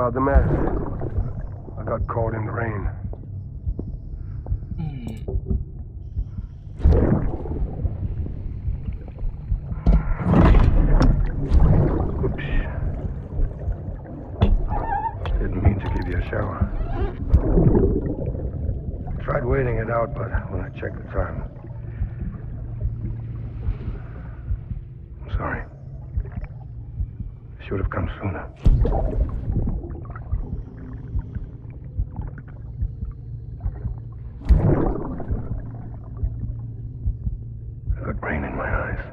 about the mess? I got caught in the rain. Oops. Didn't mean to give you a shower. Tried waiting it out, but when I checked the time... I'm sorry. Should have come sooner. I got rain in my eyes.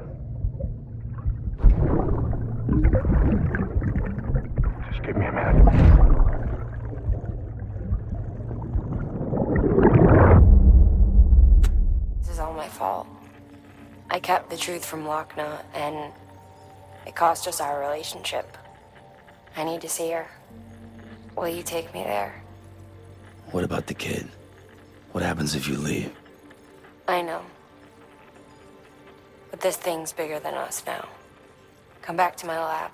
Just give me a minute. This is all my fault. I kept the truth from Lockne, and it cost us our relationship. I need to see her. Will you take me there? What about the kid? What happens if you leave? I know. But this thing's bigger than us now. Come back to my lab.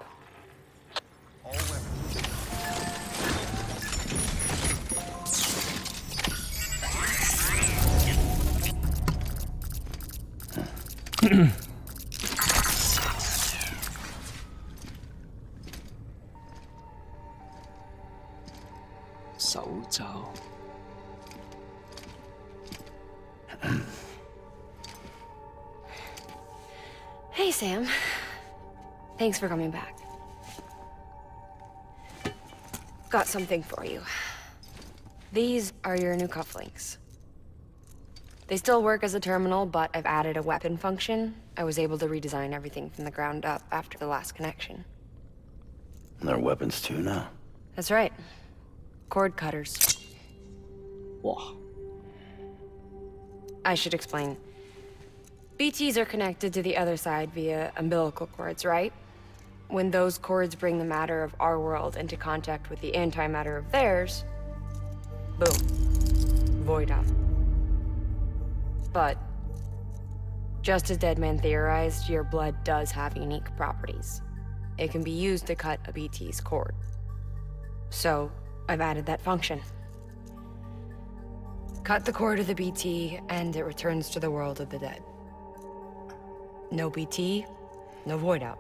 Hey, Sam. Thanks for coming back. Got something for you. These are your new cufflinks. They still work as a terminal, but I've added a weapon function. I was able to redesign everything from the ground up after the last connection. And they're weapons too now. That's right. Cord cutters. Whoa. I should explain. BTs are connected to the other side via umbilical cords, right? When those cords bring the matter of our world into contact with the antimatter of theirs, boom. Void out. But, just as Deadman theorized, your blood does have unique properties. It can be used to cut a BT's cord. So, I've added that function. Cut the cord of the BT, and it returns to the world of the dead. No BT, no void out.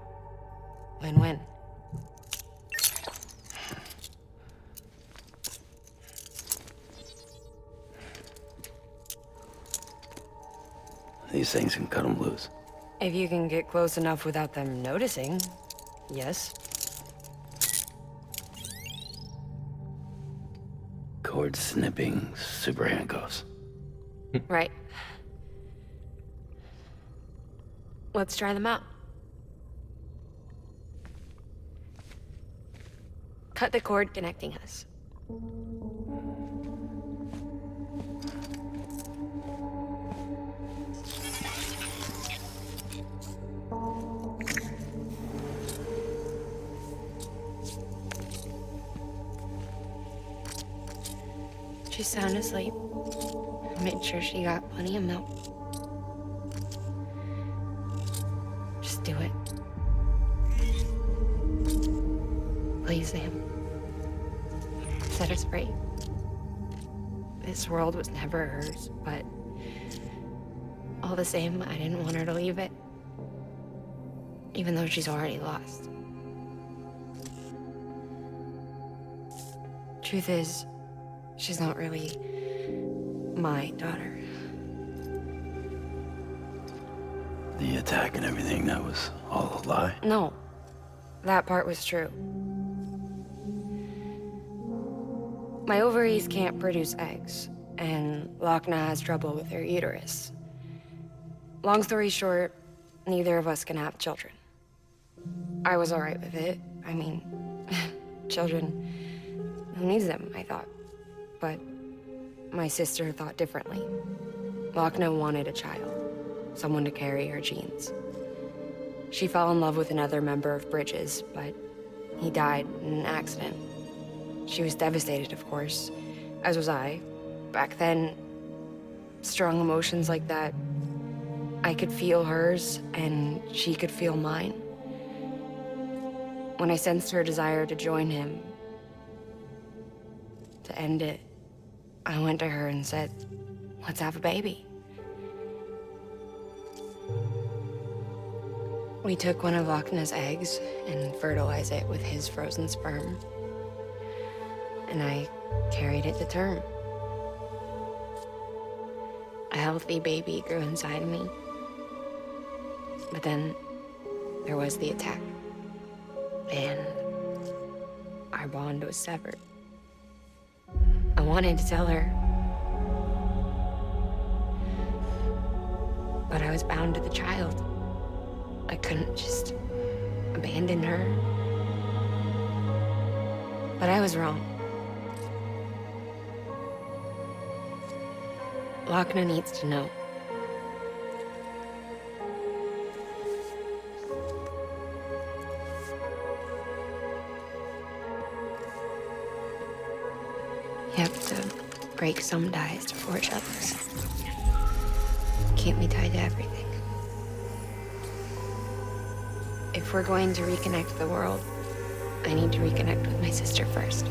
Win-win. These things can cut them loose. If you can get close enough without them noticing, yes. Cord snipping, super handcuffs. Right. Let's try them out. Cut the cord connecting us. She's sound asleep. I made sure she got plenty of milk. Just do it. Please, Sam. Set us free. This world was never hers, but all the same, I didn't want her to leave it. Even though she's already lost. Truth is, she's not really my daughter. The attack and everything, that was all a lie? No, that part was true. My ovaries can't produce eggs, and Lockne has trouble with her uterus. Long story short, neither of us can have children. I was all right with it. I mean, children, who needs them, I thought. But my sister thought differently. Lockne wanted a child, someone to carry her genes. She fell in love with another member of Bridges, but he died in an accident. She was devastated, of course, as was I. Back then, strong emotions like that, I could feel hers, and she could feel mine. When I sensed her desire to join him, to end it, I went to her and said, let's have a baby. We took one of Lockne's eggs and fertilized it with his frozen sperm. And I carried it to term. A healthy baby grew inside me. But then there was the attack. And our bond was severed. I wanted to tell her. But I was bound to the child. I couldn't just abandon her. But I was wrong. Lockne needs to know. You have to break some ties to forge others. Can't be tied to everything. If we're going to reconnect the world, I need to reconnect with my sister first.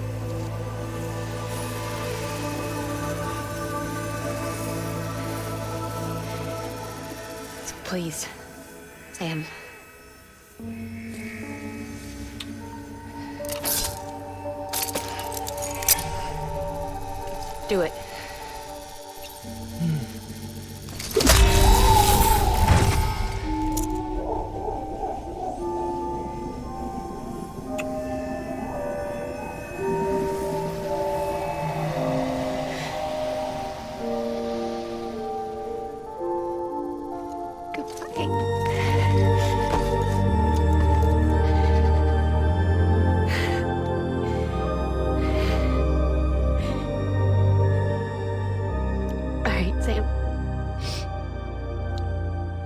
So please, Sam. Do it.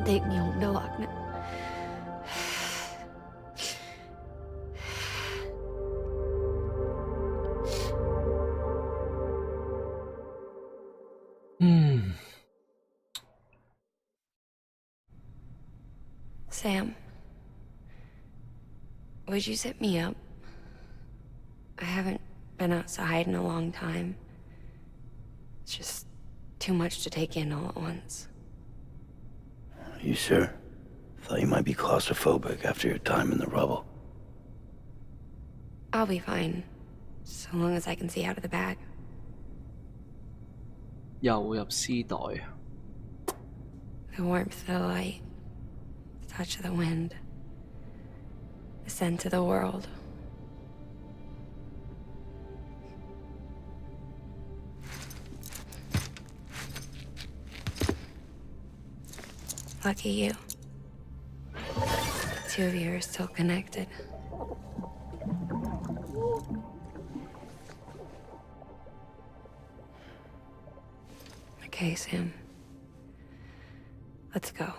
Take me home to Lockne. Sam, would you sit me up? I haven't been outside in a long time. It's just too much to take in all at once. You sure? Thought you might be claustrophobic after your time in the rubble. I'll be fine, so long as I can see out of the bag. 又入絲袋。 The warmth of the light, the touch of the wind, the scent of the world. Lucky you. The two of you are still connected. Okay, Sam. Let's go.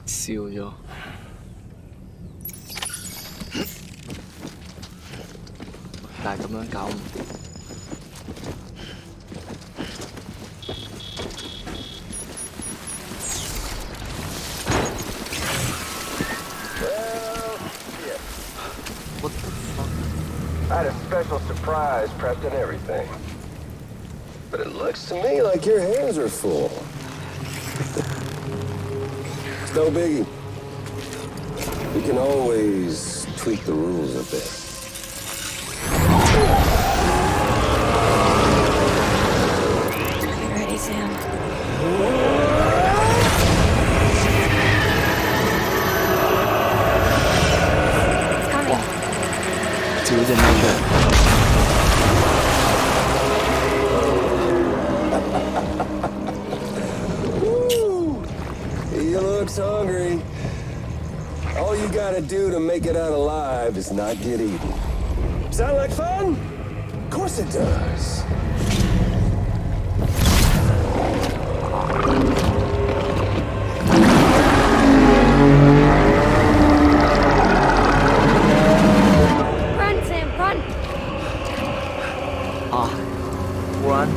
笑咗。但係咁樣搞唔掂。What the fuck? I had a special surprise prepped and everything. But it looks to me like your hands are full. It's no biggie. We can always tweak the rules a bit. You ready, Sam? It's coming. 照隻咩嘅？ He looks hungry. All you gotta gotta do to make it out alive is not get eaten. Sound like fun? Of course it does. Run, Sam, run! 啊，run！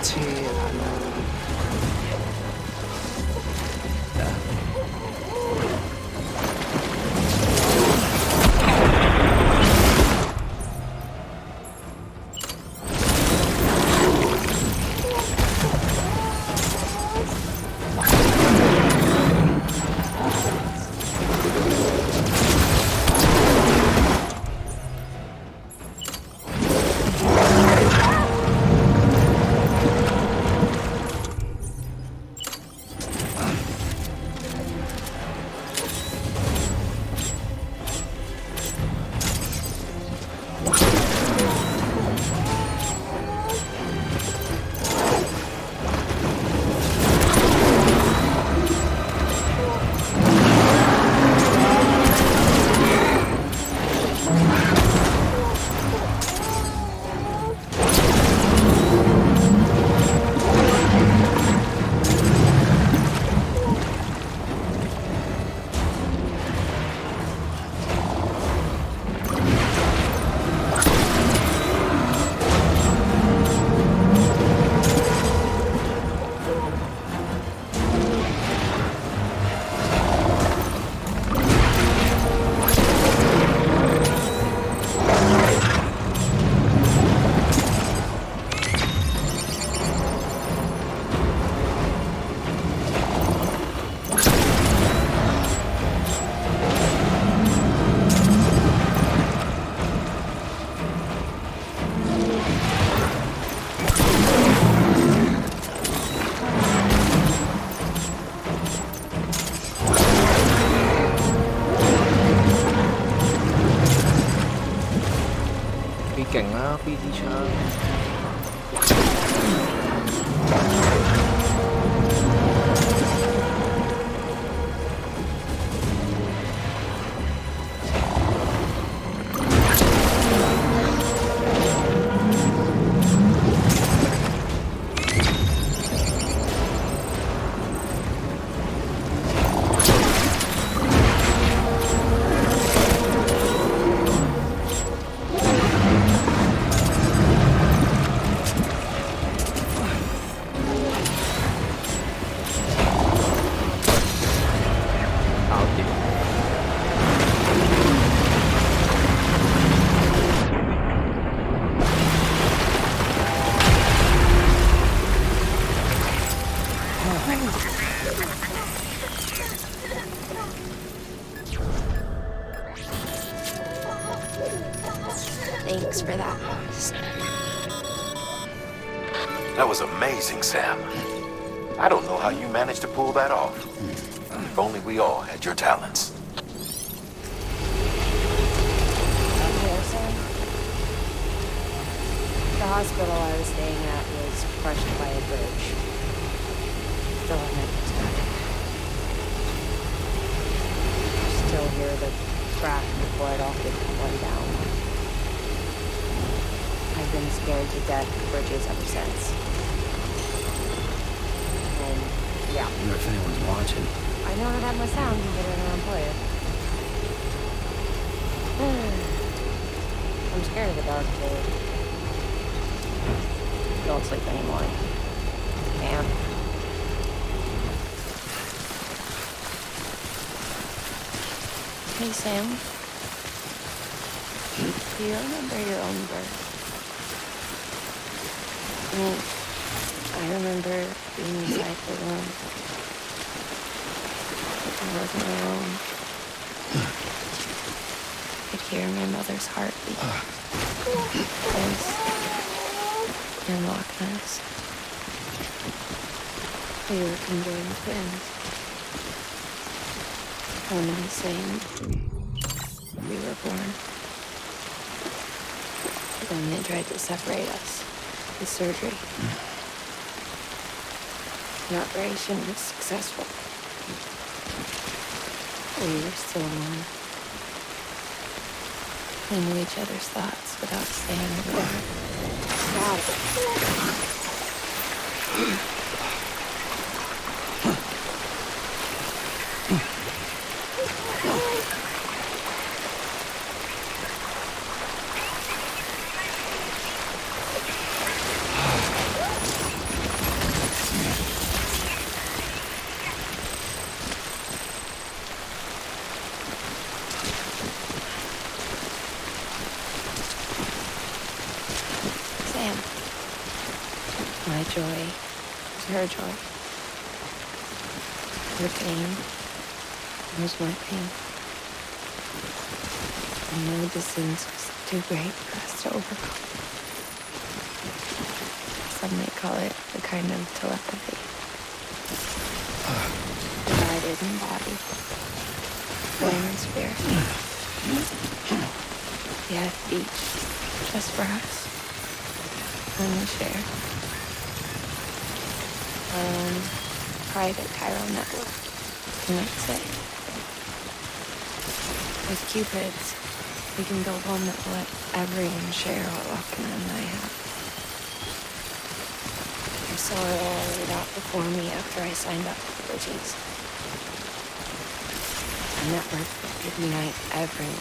車啊，大佬！幾勁啦 ！BD 槍。Thanks for that. That was amazing, Sam. I don't know how you managed to pull that off. If only we all had your talents. The hospital I was staying at was crushed by a bridge. Still haven't started. Still hear the crack before it all gets one down. I've been scared to death of bridges ever since. And yeah. I wonder if anyone's watching. I know how that must sound considering I'm unemployed. I'm scared of the dark too. Don't sleep anymore. Damn. Hey, Sam. Do you remember your own birth? I remember being inside the room. I wasn't alone. I could hear my mother's heartbeat. His and Lockne's. We were conjoined twins. One and the same. We were born. Then they tried to separate us with surgery. The operation was successful. We were still alone. We knew each other's thoughts without saying a word. Sam. My joy was her joy. Her pain was my pain. And no distance was too great for us to overcome. Some may call it the kind of telepathy. Divided in body, brain and spirit. Yet each just for us. And we share our own private chiral network, you might say. With Cupids, we can build one that will let everyone share what Lockne and I have. I saw it all laid out before me after I signed up for Bridges. A network that could unite everyone,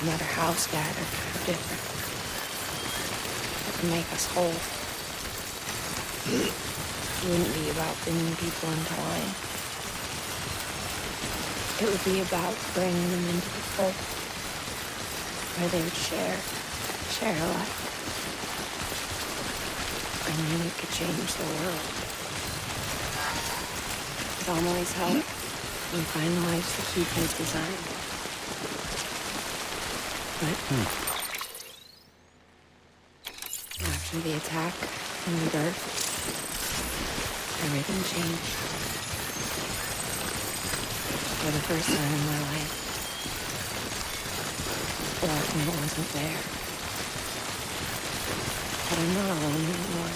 no matter how scattered or different. That would make us whole. It wouldn't be about bringing people into line. It would be about bringing them into the fold, where they would share alike. I knew it could change the world. With Amelie's help, we find the lives that keep his design. But after the attack and the birth, everything changed. For the first time in my life, Lockne wasn't there. But I'm not alone anymore.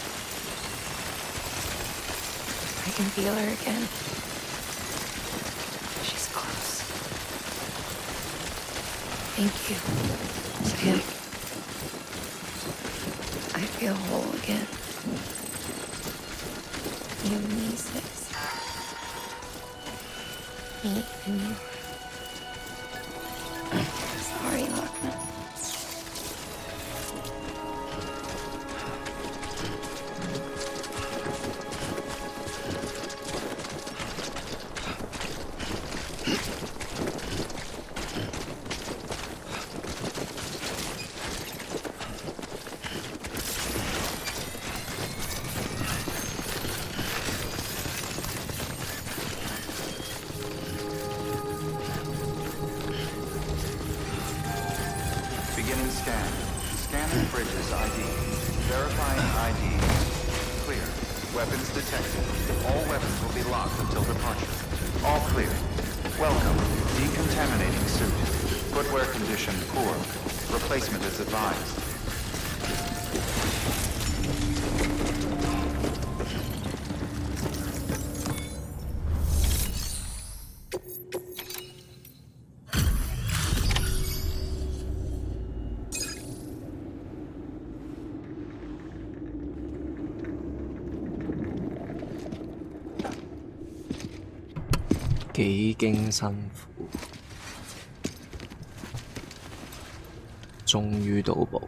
I can feel her again. She's close. Thank you, Sam. I feel whole again. You and me, sis. Me and you. Sorry, Lockne. Beginning scan. Scanning Bridges ID. Verifying ID. Clear. Weapons detected. All weapons will be locked until departure. All clear. Welcome. Decontaminating suit. Footwear condition poor. Replacement is advised.幾經辛苦，終於到步。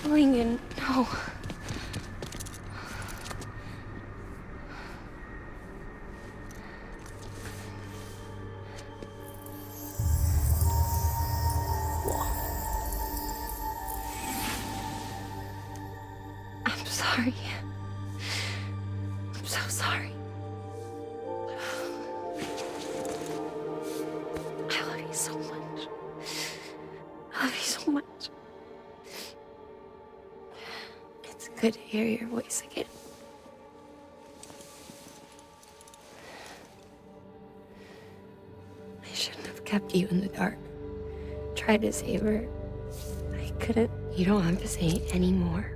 Going in, no. sorry. I'm so sorry. I love you so much. I love you so much. It's good to hear your voice again. I shouldn't have kept you in the dark. Tried to save her. I couldn't. You don't have to say any more.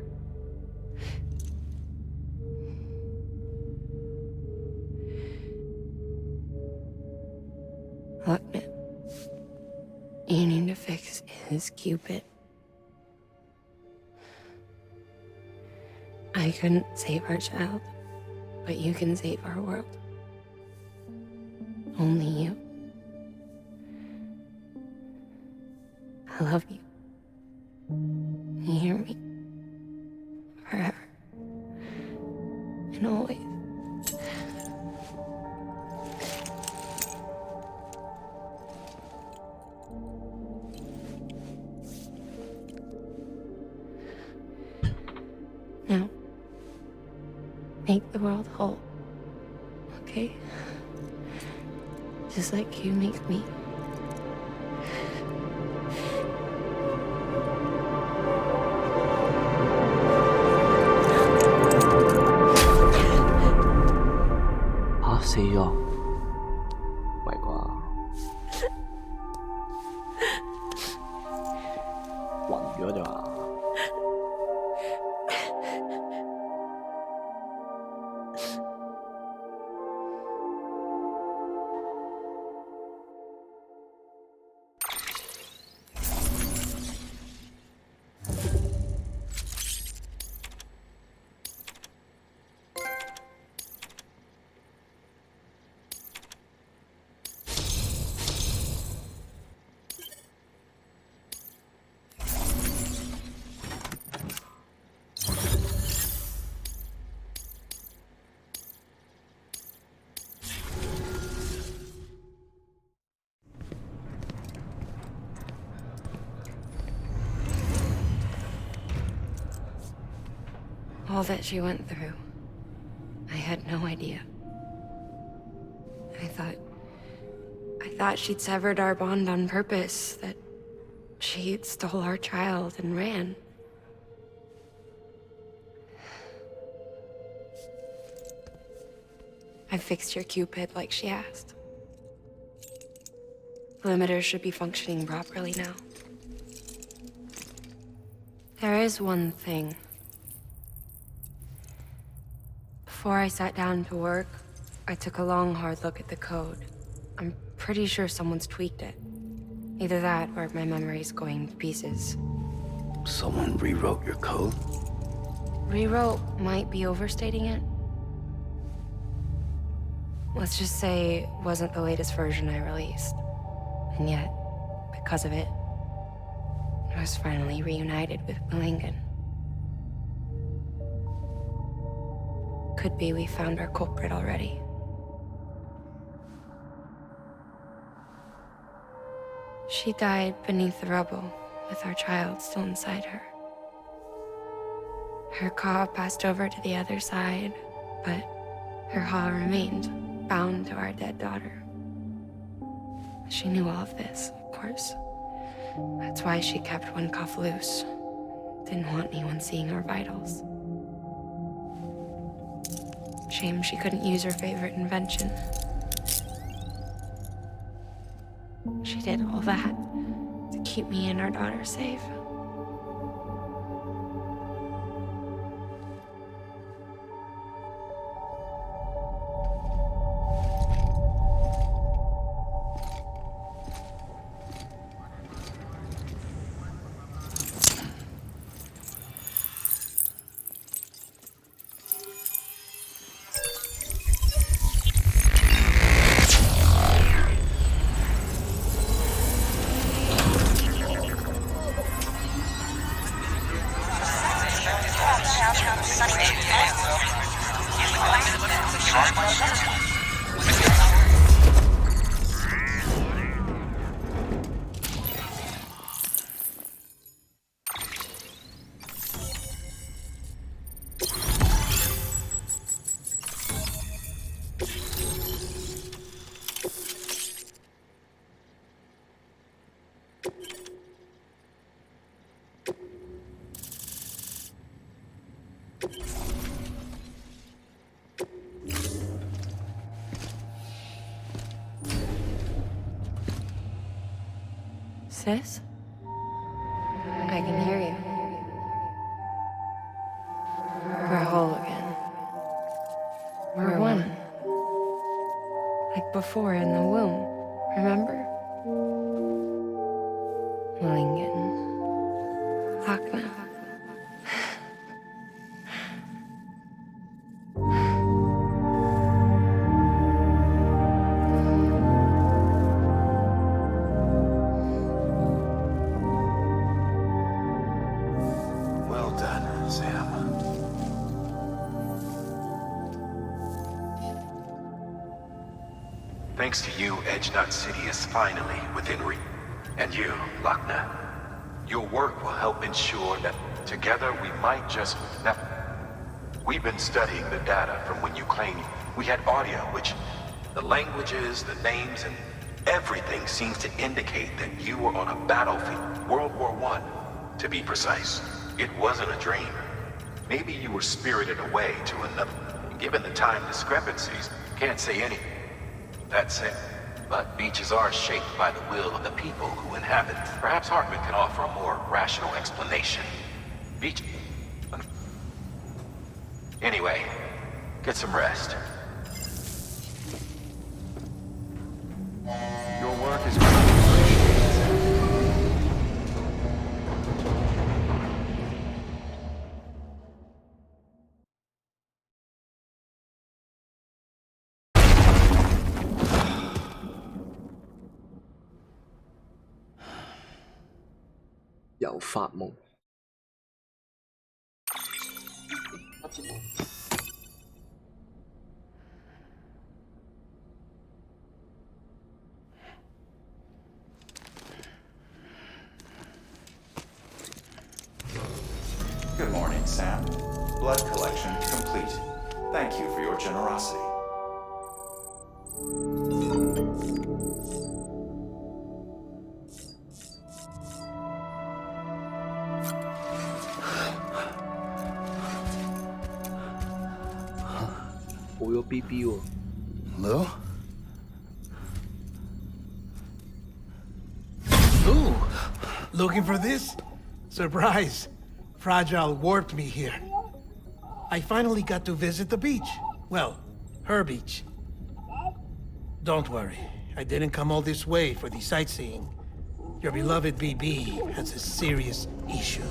Lockne, you need to fix his Cupid. I couldn't save our child, but you can save our world. Only you. I love you. You hear me? Forever. And always. Now, make the world whole, okay? Just like you make me.死咗？唔係啩？暈咗咋？All that she went through, I had no idea. I thought she'd severed our bond on purpose, that she stole our child and ran. I fixed your Cupid like she asked. The limiter should be functioning properly now. There is one thing. Before I sat down to work, I took a long, hard look at the code. I'm pretty sure someone's tweaked it. Either that, or my memory's going to pieces. Someone rewrote your code? Rewrote might be overstating it. Let's just say it wasn't the latest version I released. And yet, because of it, I was finally reunited with Lincoln. Could be we found our culprit already. She died beneath the rubble, with our child still inside her. Her caw passed over to the other side, but her paw remained, bound to our dead daughter. She knew all of this, of course. That's why she kept one cuff loose. Didn't want anyone seeing her vitals. Shame she couldn't use her favorite invention. She did all that to keep me and our daughter safe. Sis? I can hear you. We're whole again. We're one. Like before in the womb, remember? Lingen. Lockne. Well done, Sam. Thanks to you, Edgenut City is finally within reach. And you, Lockne. Your work will help ensure that together we might just never. We've been studying the data from when you claimed we had audio, which the languages, the names, and everything seems to indicate that you were on a battlefield, World War I, to be precise. It wasn't a dream. Maybe you were spirited away to another. Given the time discrepancies, can't say anything. That said, but beaches are shaped by the will of the people who inhabit. Perhaps Hartman can offer a more rational explanation. Beach. Anyway, get some rest. Your work is greatly appreciated, Sam. Yo, 發夢。 Good morning, Sam. Blood collection complete. Thank you for your generosity. BB 喎。 Lou? Ooh, looking for this? Surprise. Fragile warped me here. I finally got to visit the beach. Well, her beach. Don't worry, I didn't come all this way for the sightseeing. Your beloved BB has a serious issue.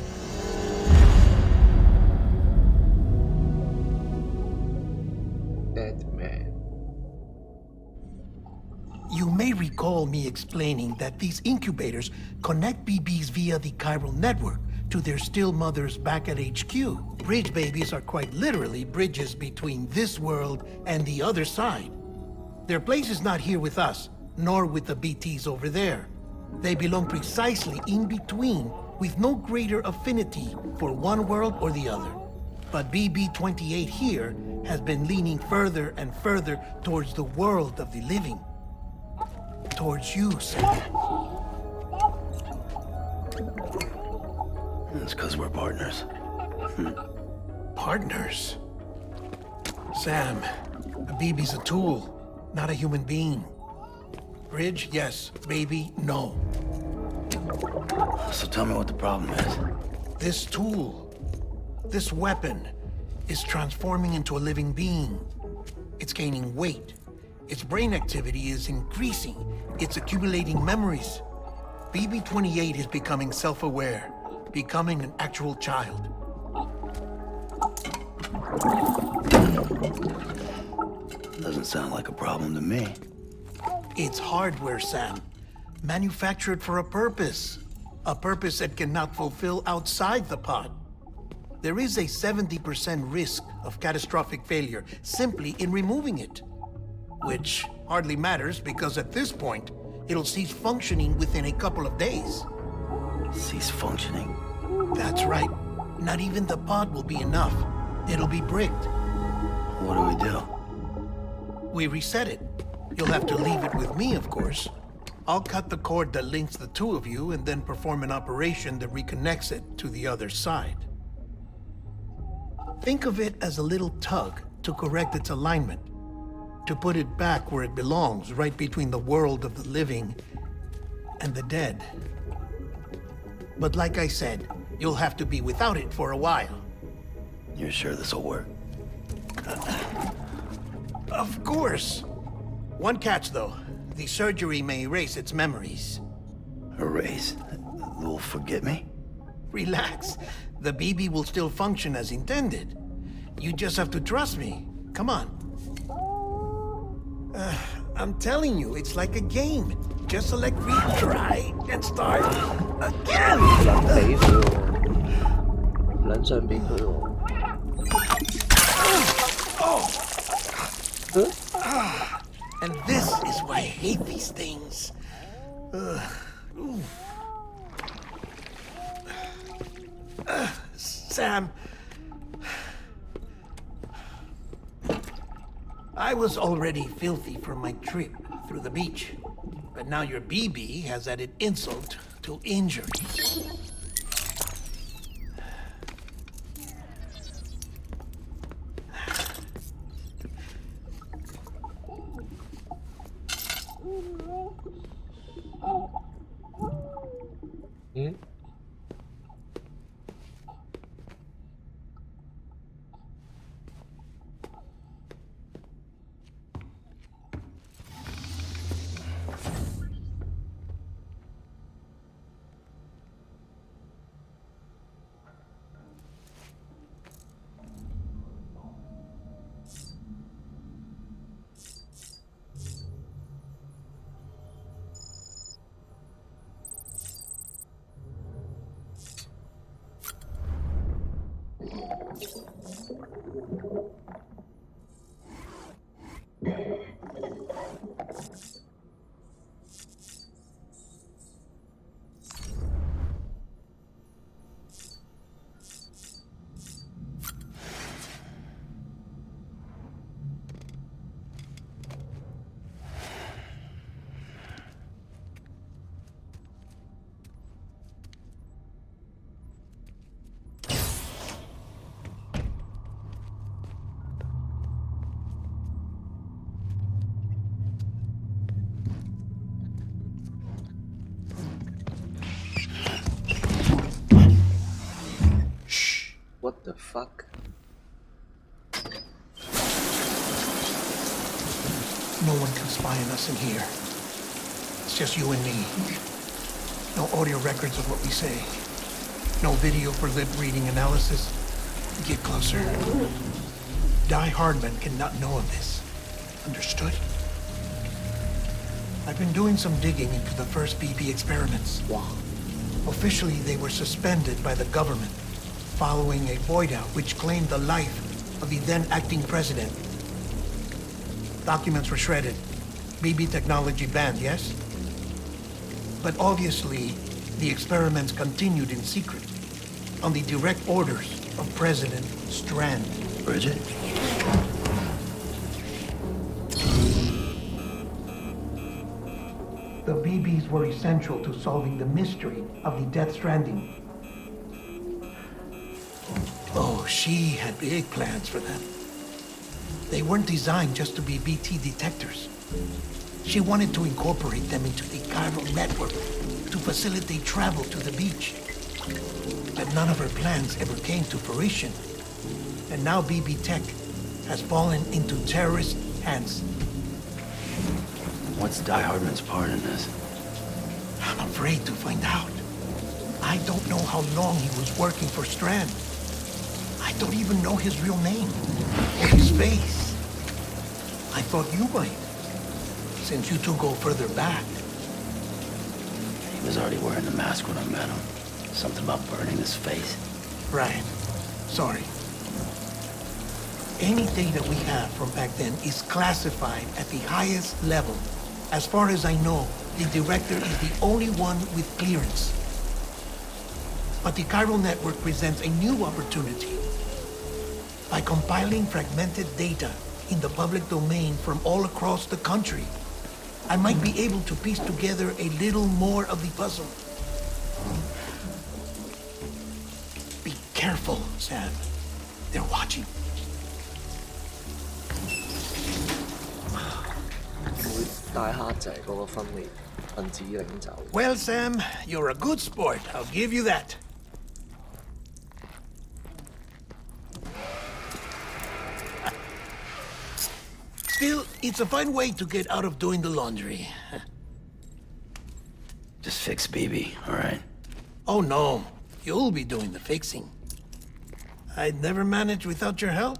Dead man. You may recall me explaining that these incubators connect BBs via the chiral network to their still mothers back at HQ. Bridge babies are quite literally bridges between this world and the other side. Their place is not here with us, nor with the BTs over there. They belong precisely in between, with no greater affinity for one world or the other. But BB-28 here has been leaning further and further towards the world of the living. Towards you, Sam. It's because we're partners. Partners? Sam, a BB's a tool, not a human being. Bridge, yes. Baby, no. So tell me what the problem is. This tool, this weapon, is transforming into a living being. It's gaining weight. Its brain activity is increasing. It's accumulating memories. BB-28 is becoming self-aware, becoming an actual child. Doesn't sound like a problem to me. It's hardware, Sam. Manufactured for a purpose. A purpose it cannot fulfill outside the pod. There is a 70% risk of catastrophic failure simply in removing it. Which hardly matters because at this point, it'll cease functioning within a couple of days. Cease functioning? That's right. Not even the pod will be enough. It'll be bricked. What do we do? We reset it. You'll have to leave it with me, of course. I'll cut the cord that links the two of you and then perform an operation that reconnects it to the other side. Think of it as a little tug to correct its alignment, to put it back where it belongs, right between the world of the living and the dead. But like I said, you'll have to be without it for a while. You're sure this'll work? Of course. One catch, though. The surgery may erase its memories. Erase? They'll forget me? Relax. The BB will still function as intended. You just have to trust me. Come on. I'm telling you, it's like a game. Just select retry and start again. 撚俾佢喎，撚上俾佢喎。And this is why I hate these things. Sam. I was already filthy from my trip through the beach. But now your BB has added insult to injury. What the fuck? No one can spy on us in here. It's just you and me. No audio records of what we say. No video for lip-reading analysis. Get closer. Die Hardman cannot know of this. Understood? I've been doing some digging into the first BB experiments. Wow. Officially, they were suspended by the government following a void out which claimed the life of the then acting president. Documents were shredded. BB technology banned, yes? But obviously, the experiments continued in secret, on the direct orders of President Strand. Bridget? The BBs were essential to solving the mystery of the Death Stranding. Oh, she had big plans for them. They weren't designed just to be BT detectors. She wanted to incorporate them into the chiral network to facilitate travel to the beach. But none of her plans ever came to fruition. And now BB Tech has fallen into terrorist hands. What's Die Hardman's part in this? I'm afraid to find out. I don't know how long he was working for Strand. I don't even know his real name or his face. I thought you might, since you two go further back. He was already wearing the mask when I met him. Something about burning his face. Right. Sorry. Any data we have from back then is classified at the highest level. As far as I know, the director is the only one with clearance. But the chiral network presents a new opportunity. By compiling fragmented data in the public domain from all across the country, I might be able to piece together a little more of the puzzle. Be careful, Sam. They're watching. 會帶蝦仔嗰個分裂。分子領袖。Well, Sam, you're a good sport. I'll give you that. Still, it's a fine way to get out of doing the laundry. Just fix BB, all right? Oh, no. You'll be doing the fixing. I'd never manage without your help.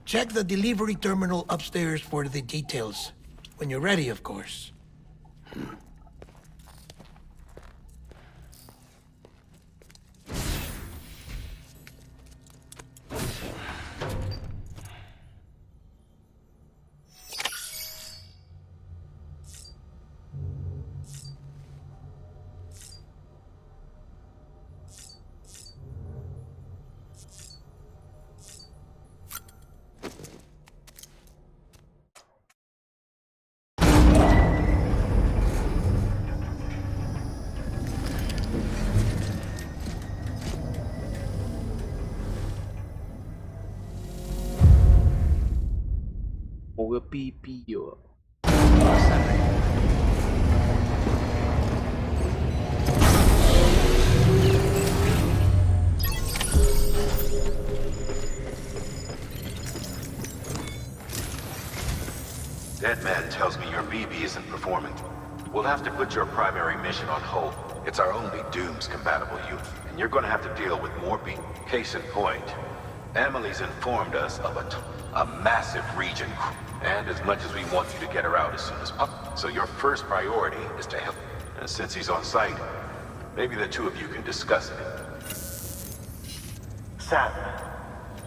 Check the delivery terminal upstairs for the details. When you're ready, of course. BB 喎。Dead Man tells me your BB isn't performing. We'll have to put your primary mission on hold. It's our only Dooms-compatible unit, and you're gonna have to deal with more BB. Case in point, Amelie's informed us of a massive region, and as much as we want you to get her out as soon as possible, so your first priority is to help. And since he's on site, maybe the two of you can discuss it. Sam,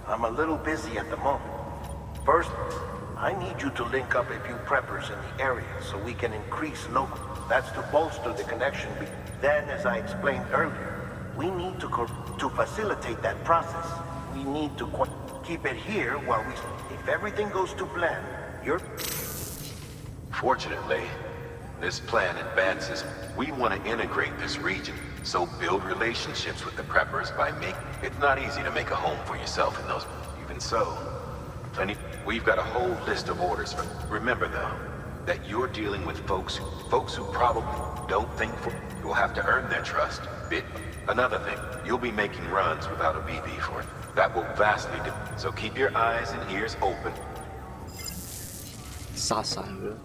I'm a little busy at the moment. First, I need you to link up a few preppers in the area so we can increase local. That's to bolster the connection. Then, as I explained earlier, we need to facilitate that process. We need to keep it here while we... If everything goes to plan, you're... Fortunately, this plan advances. We want to integrate this region, so build relationships with the preppers by making... It's not easy to make a home for yourself in those... Even so, we've got a whole list of orders for... Remember, though, that you're dealing with folks who probably don't think for... You'll have to earn their trust. Another thing, you'll be making runs without a BB for it. That will vastly so keep your eyes and ears open. 殺晒佢咯！